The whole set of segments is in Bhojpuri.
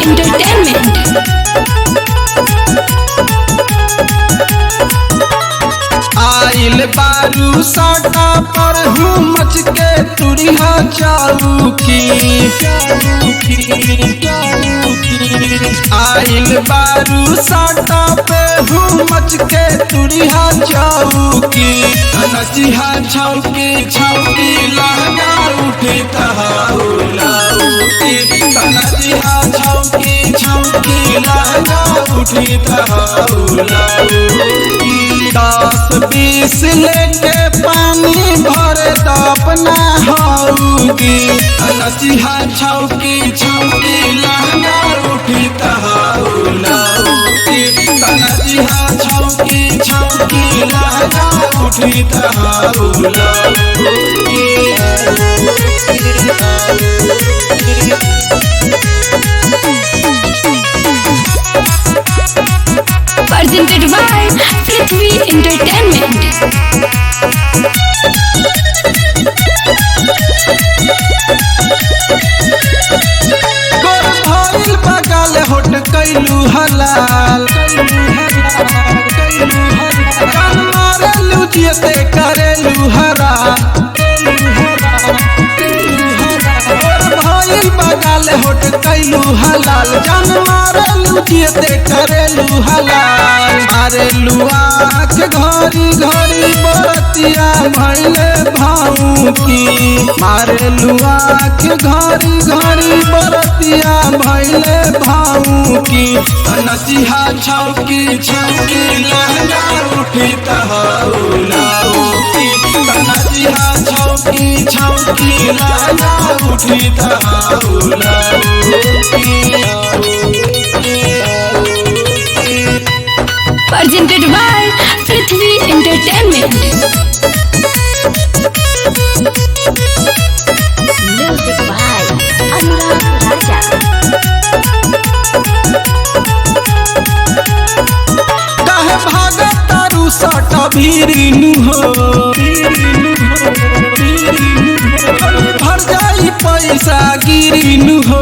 एंटरटेनमेंट। आइल बारू साटा पर हूँ मच के तुरिया चाऊकी। आइल बारू साटा पे हूँ मच के तुरिया चाऊकी। नचिहा छौकी छौकी लहंगा उठी तहाउलाउकी। नचिहा छौकी छौकी लहंगा उठी तहाउलाउकी। 10-20 लेके पानी भर दपना होगी। नचिहा छौकी छौकी लहंगा उठी तहाउलाउकी। नचिहा छौकी छौकी लहंगा उठी तहाउलाउकी। Presented by Prithvi Entertainment। गोर भइल बगल होट कैलू हलाल। कान मारेलू जियते करेलू हरा। गोर भइल बगल होट कैलू हलाल। जान मारेलू जियते करेलू हलाल। मारेलू आँख घड़ी घड़ी बरतिया भइले भाऊकी। मारेलू आँख घड़ी घड़ी बरतिया भइले भाऊकी। नचिहा छौकी छौकी लहंगा उठी तहाउलाउकी। नचिहा छौकी छौकी लहंगा उठी तहाउलाउकी। Presented by Prithvi Entertainment। Music by Anurag Raja। काहे भागत तारू सट भीरिनु हो। भर जाई पैसा गिरिनु हो।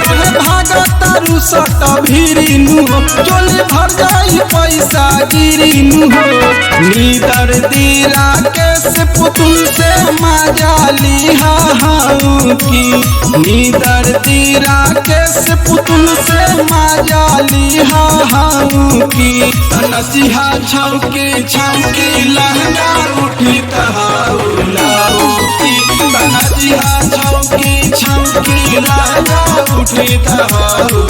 काहे भागत तारू सट भीरिनु हो। चोली भर जाई पैसा गिरिनु हो। नीदर दिला केस पुतुल से मजाली हाऊकी। नीदर दिला केस पुतुल से मजाली हाऊकी। नचिहा छौकी छौकी लहंगा उठी तहाउलाउकी। नचिहा छौकी छौकी लहंगा उठी तहाउलाउकी।